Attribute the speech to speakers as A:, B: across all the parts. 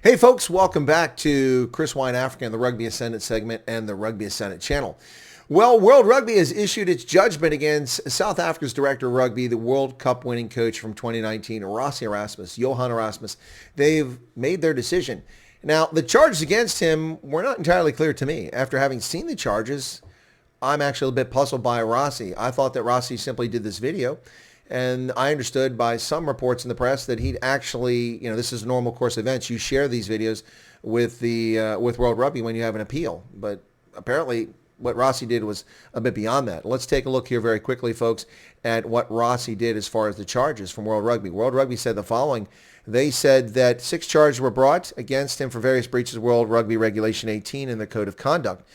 A: Hey folks, welcome back to Chris Wyatt Africa and the Rugby Ascendant segment and the Rugby Ascendant channel. Well, World Rugby has issued its judgment against South Africa's director of rugby, the World Cup winning coach from 2019, Rassie Erasmus, Johan Erasmus. They've made their decision. Now, the charges against him were not entirely clear to me. After having seen the charges, I'm actually a bit puzzled by Rossi. I thought that Rossi simply did this video, and I understood by some reports in the press that he'd actually, this is a normal course of events. You share these videos with with World Rugby when you have an appeal. But apparently what Rossi did was a bit beyond that. Let's take a look here very quickly, folks, at what Rossi did as far as the charges from World Rugby. World Rugby said the following. They said that 6 charges were brought against him for various breaches of World Rugby Regulation 18 and their Code of Conduct.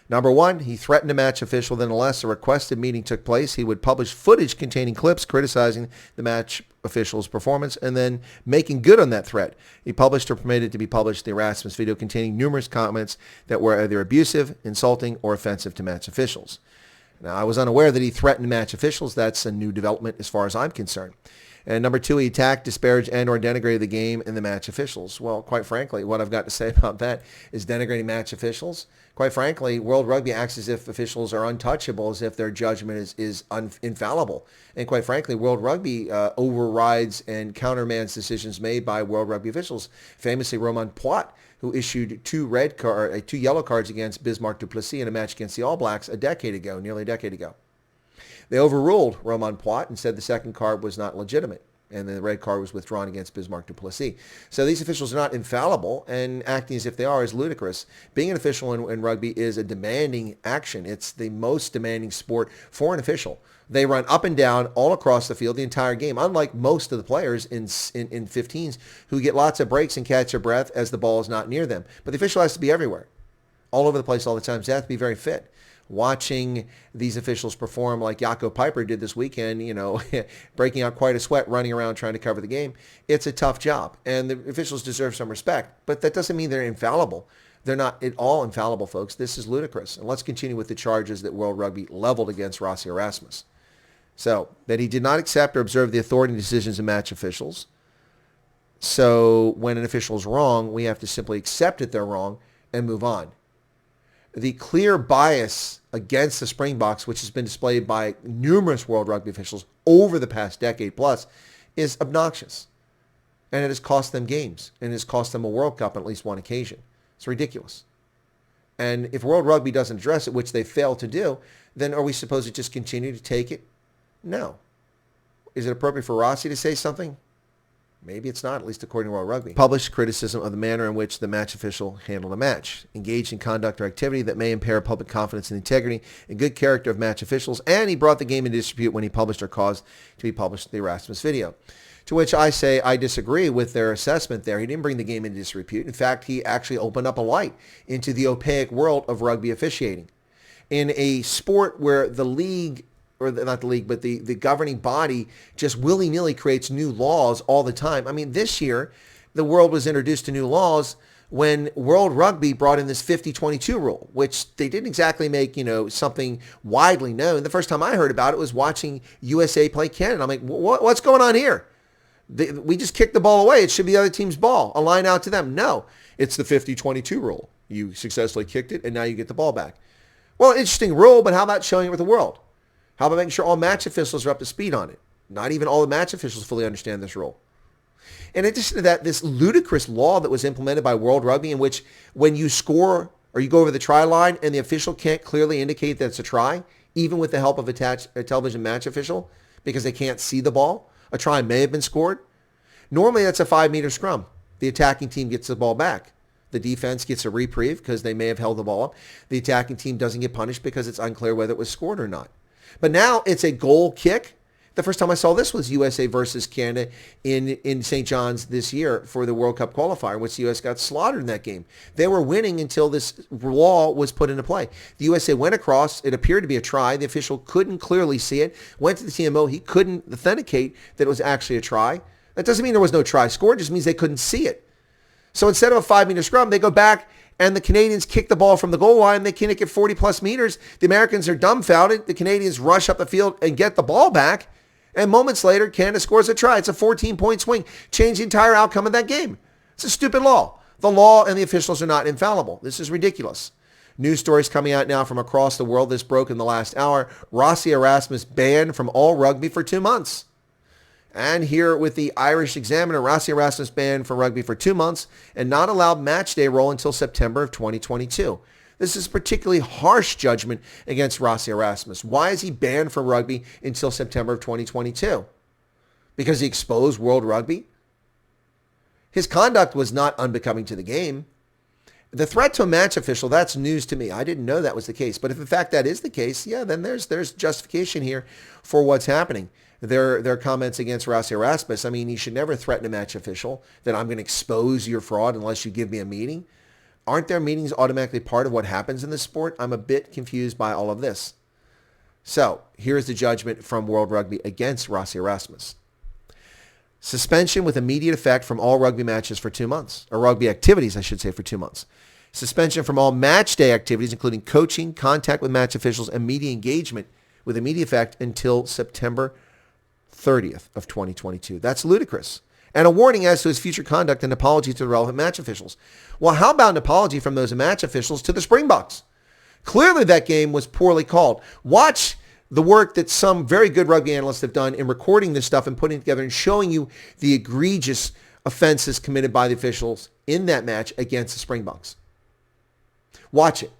A: Number 1, he threatened a match official that unless a requested meeting took place, he would publish footage containing clips criticizing the match official's performance and then making good on that threat. He published or permitted to be published the Erasmus video containing numerous comments that were either abusive, insulting, or offensive to match officials. Now, I was unaware that he threatened match officials. That's a new development as far as I'm concerned. And number 2, he attacked, disparaged, and or denigrated the game and the match officials. Well, quite frankly, what I've got to say about that is denigrating match officials. Quite frankly, World Rugby acts as if officials are untouchable, as if their judgment is infallible. And quite frankly, World Rugby overrides and countermands decisions made by World Rugby officials. Famously, Romain Poit, who issued 2 yellow cards against Bismarck du Plessis in a match against the All Blacks nearly a decade ago. They overruled Romain Poit and said the second card was not legitimate, and the red card was withdrawn against Bismarck du Plessis. So these officials are not infallible, and acting as if they are is ludicrous. Being an official in rugby is a demanding action. It's the most demanding sport for an official. They run up and down all across the field the entire game, unlike most of the players in 15s who get lots of breaks and catch their breath as the ball is not near them. But the official has to be everywhere, all over the place all the time, so they have to be very fit. Watching these officials perform like Jaco Peyper did this weekend, breaking out quite a sweat, running around trying to cover the game, it's a tough job. And the officials deserve some respect. But that doesn't mean they're infallible. They're not at all infallible, folks. This is ludicrous. And let's continue with the charges that World Rugby leveled against Rassie Erasmus. So, that he did not accept or observe the authority and decisions of match officials. So, when an official is wrong, we have to simply accept that they're wrong and move on. The clear bias against the Springboks, which has been displayed by numerous World Rugby officials over the past decade plus, is obnoxious. And it has cost them games. And it has cost them a World Cup on at least one occasion. It's ridiculous. And if World Rugby doesn't address it, which they fail to do, then are we supposed to just continue to take it? No. Is it appropriate for Rossi to say something? Maybe it's not, at least according to World Rugby. Published criticism of the manner in which the match official handled a match. Engaged in conduct or activity that may impair public confidence and integrity and good character of match officials. And he brought the game into disrepute when he published or caused to be published the Erasmus video. To which I say I disagree with their assessment there. He didn't bring the game into disrepute. In fact, he actually opened up a light into the opaque world of rugby officiating. In a sport where the league, not the league, but the governing body just willy-nilly creates new laws all the time. I mean, this year, the world was introduced to new laws when World Rugby brought in this 50-22 rule, which they didn't exactly make, something widely known. The first time I heard about it was watching USA play Canada. I'm like, what's going on here? We just kicked the ball away. It should be the other team's ball. A line out to them. No, it's the 50-22 rule. You successfully kicked it, and now you get the ball back. Well, interesting rule, but how about showing it with the world? How about making sure all match officials are up to speed on it? Not even all the match officials fully understand this rule. In addition to that, this ludicrous law that was implemented by World Rugby in which when you score or you go over the try line and the official can't clearly indicate that it's a try, even with the help of a television match official, because they can't see the ball, a try may have been scored. Normally, that's a 5-meter scrum. The attacking team gets the ball back. The defense gets a reprieve because they may have held the ball up. The attacking team doesn't get punished because it's unclear whether it was scored or not. But now it's a goal kick. The first time I saw this was USA versus Canada in St. John's this year for the World Cup qualifier, in which the U.S. got slaughtered in that game. They were winning until this law was put into play. The USA went across. It appeared to be a try. The official couldn't clearly see it. Went to the TMO. He couldn't authenticate that it was actually a try. That doesn't mean there was no try scored. It just means they couldn't see it. So instead of a 5-meter scrum, they go back and the Canadians kick the ball from the goal line. They kick it 40-plus meters. The Americans are dumbfounded. The Canadians rush up the field and get the ball back. And moments later, Canada scores a try. It's a 14-point swing. Change the entire outcome of that game. It's a stupid law. The law and the officials are not infallible. This is ridiculous. News stories coming out now from across the world. This broke in the last hour. Rassie Erasmus banned from all rugby for 2 months. And here with the Irish Examiner, Rassie Erasmus banned from rugby for 2 months and not allowed match day role until September of 2022. This is a particularly harsh judgment against Rassie Erasmus. Why is he banned from rugby until September of 2022? Because he exposed World Rugby? His conduct was not unbecoming to the game. The threat to a match official, that's news to me. I didn't know that was the case. But if in fact that is the case, yeah, then there's justification here for what's happening. Their comments against Ross Erasmus, I mean, you should never threaten a match official that I'm going to expose your fraud unless you give me a meeting. Aren't their meetings automatically part of what happens in the sport? I'm a bit confused by all of this. So here's the judgment from World Rugby against Rassie Erasmus. Suspension with immediate effect from all rugby matches for 2 months, or rugby activities, I should say, for 2 months. Suspension from all match day activities, including coaching, contact with match officials, and media engagement with immediate effect until September 30th of 2022. That's ludicrous. And a warning as to his future conduct and apology to the relevant match officials. Well, how about an apology from those match officials to the Springboks? Clearly that game was poorly called. Watch the work that some very good rugby analysts have done in recording this stuff and putting it together and showing you the egregious offenses committed by the officials in that match against the Springboks. Watch it.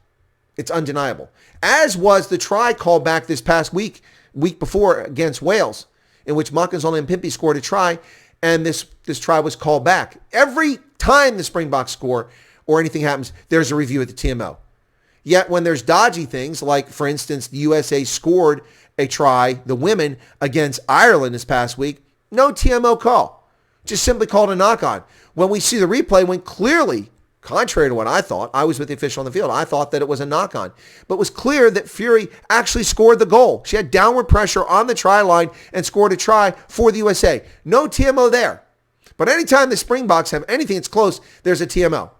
A: It's undeniable. As was the try called back this past week before against Wales, in which Makazole Mpimpi scored a try, and this try was called back. Every time the Springboks score or anything happens, there's a review at the TMO. Yet when there's dodgy things, like, for instance, the USA scored a try, the women, against Ireland this past week, no TMO call. Just simply called a knock-on. When we see the replay, when clearly, contrary to what I thought, I was with the official on the field, I thought that it was a knock-on. But it was clear that Fury actually scored the goal. She had downward pressure on the try line and scored a try for the USA. No TMO there. But anytime the Springboks have anything that's close, there's a TMO.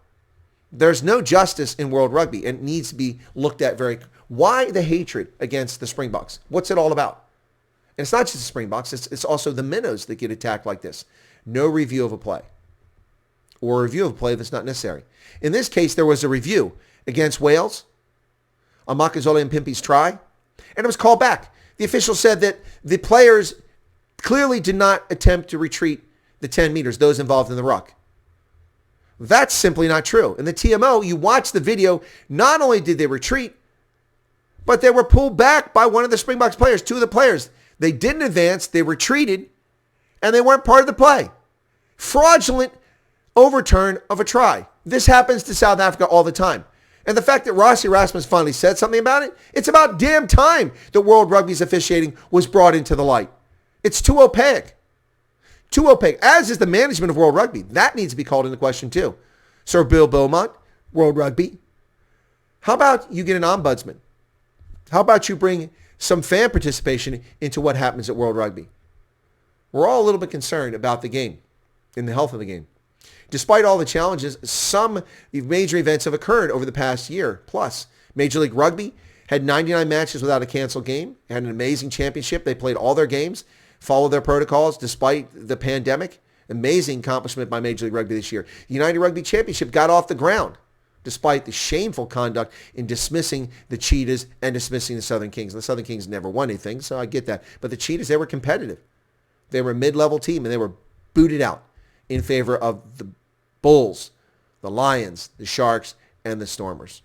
A: There's no justice in World Rugby, and it needs to be looked at very. Why the hatred against the Springboks? What's it all about? And it's not just the Springboks, it's also the minnows that get attacked like this. No review of a play. Or a review of a play that's not necessary. In this case, there was a review against Wales on Makazole Mpimpi's try, and it was called back. The official said that the players clearly did not attempt to retreat the 10 meters, those involved in the ruck. That's simply not true. In the TMO, you watch the video, not only did they retreat, but they were pulled back by one of the Springboks players, two of the players. They didn't advance, they retreated, and they weren't part of the play. Fraudulent overturn of a try. This happens to South Africa all the time. And the fact that Ross Erasmus finally said something about it, it's about damn time that World Rugby's officiating was brought into the light. It's too opaque. Too opaque, as is the management of World Rugby. That needs to be called into question too. Sir Bill Beaumont, World Rugby. How about you get an ombudsman? How about you bring some fan participation into what happens at World Rugby? We're all a little bit concerned about the game and the health of the game. Despite all the challenges, some major events have occurred over the past year plus. Major League Rugby had 99 matches without a canceled game, had an amazing championship. They played all their games, followed their protocols despite the pandemic. Amazing accomplishment by Major League Rugby this year. The United Rugby Championship got off the ground despite the shameful conduct in dismissing the Cheetahs and dismissing the Southern Kings. The Southern Kings never won anything, so I get that. But the Cheetahs, they were competitive. They were a mid-level team, and they were booted out in favor of the Bulls, the Lions, the Sharks, and the Stormers.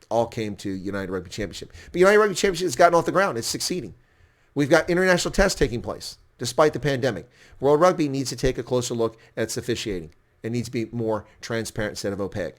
A: All came to United Rugby Championship. But United Rugby Championship has gotten off the ground. It's succeeding. We've got international tests taking place despite the pandemic. World Rugby needs to take a closer look at its officiating. It needs to be more transparent instead of opaque.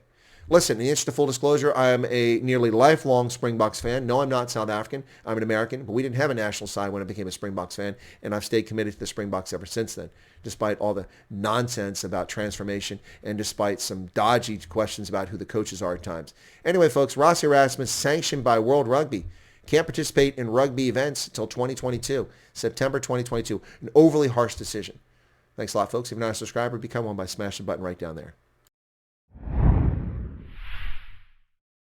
A: Listen, in the interest of full disclosure, I am a nearly lifelong Springboks fan. No, I'm not South African. I'm an American, but we didn't have a national side when I became a Springboks fan, and I've stayed committed to the Springboks ever since then, despite all the nonsense about transformation and despite some dodgy questions about who the coaches are at times. Anyway, folks, Ross Erasmus, sanctioned by World Rugby, can't participate in rugby events until 2022, September 2022. An overly harsh decision. Thanks a lot, folks. If you're not a subscriber, become one by smashing the button right down there.